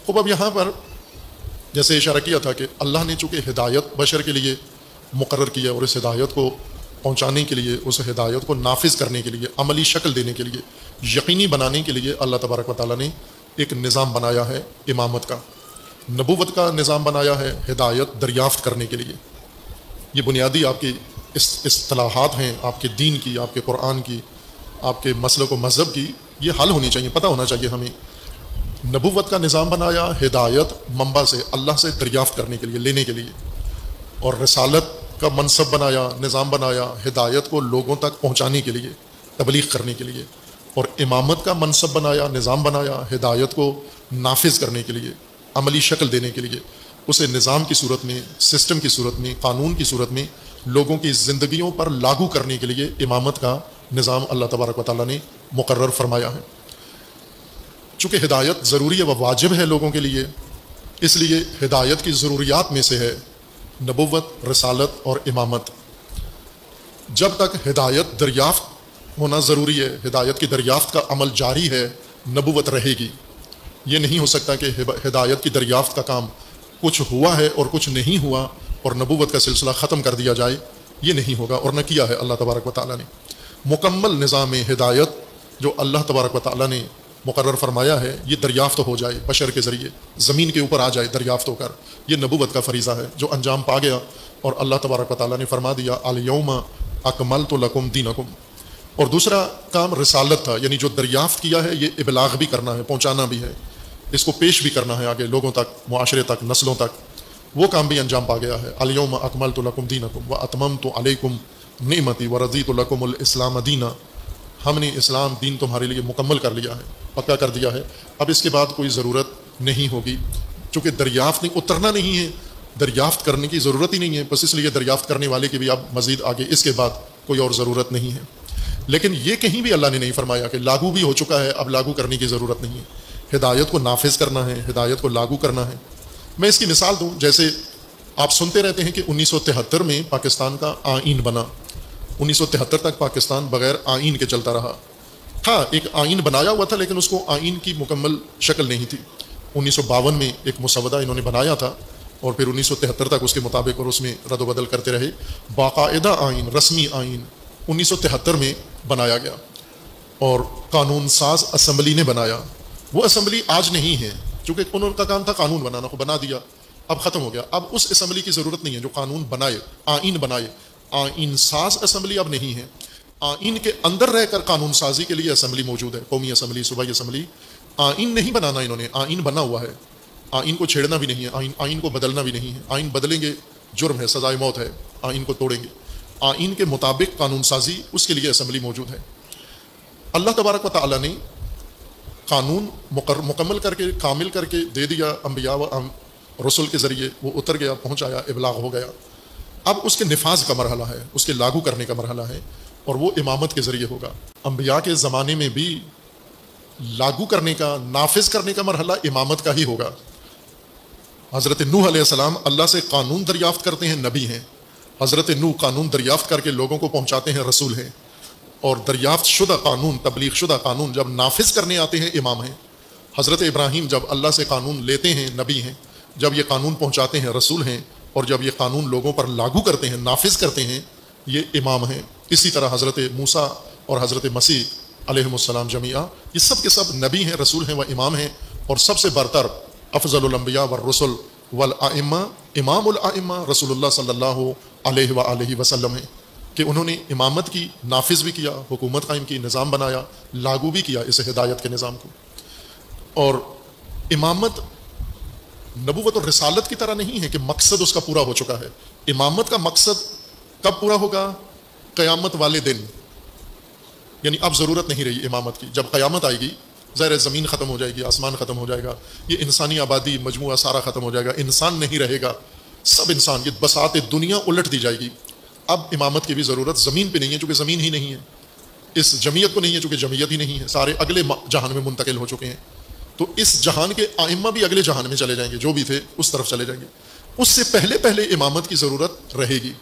خوب اب یہاں پر جیسے اشارہ کیا تھا کہ اللہ نے چونکہ ہدایت بشر کے لیے مقرر کیا اور اس ہدایت کو پہنچانے کے لیے، اس ہدایت کو نافذ کرنے کے لیے، عملی شکل دینے کے لیے، یقینی بنانے کے لیے اللہ تبارک و تعالیٰ نے ایک نظام بنایا ہے امامت کا، نبوت کا نظام بنایا ہے ہدایت دریافت کرنے کے لیے۔ یہ بنیادی آپ کی اصطلاحات ہیں، آپ کے دین کی، آپ کے قرآن کی، آپ کے مسلک و مذہب کی، یہ حل ہونی چاہیے، پتہ ہونا چاہیے ہمیں۔ نبوت کا نظام بنایا ہدایت منبع سے، اللہ سے دریافت کرنے کے لیے، لینے کے لیے، اور رسالت کا منصب بنایا، نظام بنایا ہدایت کو لوگوں تک پہنچانے کے لیے، تبلیغ کرنے کے لیے، اور امامت کا منصب بنایا، نظام بنایا ہدایت کو نافذ کرنے کے لیے، عملی شکل دینے کے لیے، اسے نظام کی صورت میں، سسٹم کی صورت میں، قانون کی صورت میں لوگوں کی زندگیوں پر لاگو کرنے کے لیے امامت کا نظام اللہ تبارک و تعالیٰ نے مقرر فرمایا ہے۔ چونکہ ہدایت ضروری ہے و واجب ہے لوگوں کے لیے، اس لیے ہدایت کی ضروریات میں سے ہے نبوت، رسالت اور امامت۔ جب تک ہدایت دریافت ہونا ضروری ہے، ہدایت کی دریافت کا عمل جاری ہے، نبوت رہے گی۔ یہ نہیں ہو سکتا کہ ہدایت کی دریافت کا کام کچھ ہوا ہے اور کچھ نہیں ہوا اور نبوت کا سلسلہ ختم کر دیا جائے، یہ نہیں ہوگا، اور نہ کیا ہے اللہ تبارک و تعالیٰ نے۔ مکمل نظام ہدایت جو اللہ تبارک و تعالیٰ نے مقرر فرمایا ہے، یہ دریافت ہو جائے بشر کے ذریعے، زمین کے اوپر آ جائے دریافت ہو کر، یہ نبوت کا فریضہ ہے جو انجام پا گیا، اور اللہ تبارک و تعالیٰ نے فرما دیا الیوم اکملت لکم دینکم۔ اور دوسرا کام رسالت تھا، یعنی جو دریافت کیا ہے یہ ابلاغ بھی کرنا ہے، پہنچانا بھی ہے، اس کو پیش بھی کرنا ہے آگے لوگوں تک، معاشرے تک، نسلوں تک، وہ کام بھی انجام پا گیا ہے۔ الیوم اکملت لکم دینکم واتممت علیکم نعمتی ورضیت لکم الاسلام دینا، ہم نے اسلام دین تمہارے لیے مکمل کر لیا ہے، پکا کر دیا ہے، اب اس کے بعد کوئی ضرورت نہیں ہوگی، چونکہ دریافت نہیں، اترنا نہیں ہے، دریافت کرنے کی ضرورت ہی نہیں ہے، بس اس لیے دریافت کرنے والے کی بھی اب مزید آگے اس کے بعد کوئی اور ضرورت نہیں ہے۔ لیکن یہ کہیں بھی اللہ نے نہیں فرمایا کہ لاگو بھی ہو چکا ہے، اب لاگو کرنے کی ضرورت نہیں ہے، ہدایت کو نافذ کرنا ہے، ہدایت کو لاگو کرنا ہے۔ میں اس کی مثال دوں، جیسے آپ سنتے رہتے ہیں کہ 1973 میں پاکستان کا آئین بنا، 1973 تک پاکستان بغیر آئین کے چلتا رہا، تھا ایک آئین بنایا ہوا تھا لیکن اس کو آئین کی مکمل شکل نہیں تھی۔ 1952 میں ایک مسودہ انہوں نے بنایا تھا، اور پھر 1973 تک اس کے مطابق اور اس میں رد و بدل کرتے رہے، باقاعدہ آئین، رسمی آئین 1973 میں بنایا گیا، اور قانون ساز اسمبلی نے بنایا۔ وہ اسمبلی آج نہیں ہے، چونکہ انہوں کا کام تھا قانون بنانا، کو بنا دیا، اب ختم ہو گیا، اب اس اسمبلی کی ضرورت نہیں ہے جو قانون بنائے، آئین بنائے۔ آئین ساز اسمبلی اب نہیں ہے، آئین کے اندر رہ کر قانون سازی کے لیے اسمبلی موجود ہے، قومی اسمبلی، صوبائی اسمبلی۔ آئین نہیں بنانا انہوں نے، آئین بنا ہوا ہے، آئین کو چھیڑنا بھی نہیں ہے، آئین کو بدلنا بھی نہیں ہے، آئین بدلیں گے جرم ہے، سزائے موت ہے، آئین کو توڑیں گے، آئین کے مطابق قانون سازی، اس کے لیے اسمبلی موجود ہے۔ اللہ تبارک و تعالیٰ نے قانون مکمل کر کے، کامل کر کے دے دیا، انبیاء و رسول کے ذریعے وہ اتر گیا، پہنچ آیا، ابلاغ ہو گیا۔ اب اس کے نفاذ کا مرحلہ ہے، اس کے لاگو کرنے کا مرحلہ ہے، اور وہ امامت کے ذریعے ہوگا۔ انبیاء کے زمانے میں بھی لاگو کرنے کا، نافذ کرنے کا مرحلہ امامت کا ہی ہوگا۔ حضرت نوح علیہ السلام اللہ سے قانون دریافت کرتے ہیں، نبی ہیں۔ حضرت نوح قانون دریافت کر کے لوگوں کو پہنچاتے ہیں، رسول ہیں، اور دریافت شدہ قانون، تبلیغ شدہ قانون جب نافذ کرنے آتے ہیں، امام ہیں۔ حضرت ابراہیم جب اللہ سے قانون لیتے ہیں، نبی ہیں، جب یہ قانون پہنچاتے ہیں، رسول ہیں، اور جب یہ قانون لوگوں پر لاگو کرتے ہیں، نافذ کرتے ہیں، یہ امام ہیں۔ اسی طرح حضرت موسیٰ اور حضرت مسیح علیہم السلام جمیعہ، یہ سب کے سب نبی ہیں، رسول ہیں و امام ہیں، اور سب سے برتر افضل الانبیاء والرسل والائمہ، امام الائمہ رسول اللہ صلی اللہ علیہ وآلہ وسلم ہیں، کہ انہوں نے امامت کی، نافذ بھی کیا، حکومت قائم کی، نظام بنایا، لاگو بھی کیا اس ہدایت کے نظام کو۔ اور امامت نبوت اور رسالت کی طرح نہیں ہے کہ مقصد اس کا پورا ہو چکا ہے۔ امامت کا مقصد کب پورا ہوگا؟ قیامت والے دن، یعنی اب ضرورت نہیں رہی امامت کی۔ جب قیامت آئے گی، ظاہر زمین ختم ہو جائے گی، آسمان ختم ہو جائے گا، یہ انسانی آبادی مجموعہ سارا ختم ہو جائے گا، انسان نہیں رہے گا، سب انسان، یہ بساط دنیا الٹ دی جائے گی۔ اب امامت کی بھی ضرورت زمین پہ نہیں ہے، چونکہ زمین ہی نہیں ہے، اس جمعیت کو نہیں ہے، چونکہ جمعیت ہی نہیں ہے، سارے اگلے جہان میں منتقل ہو چکے ہیں۔ تو اس جہان کے ائمہ بھی اگلے جہان میں چلے جائیں گے، جو بھی تھے اس طرف چلے جائیں گے۔ اس سے پہلے امامت کی ضرورت رہے گی۔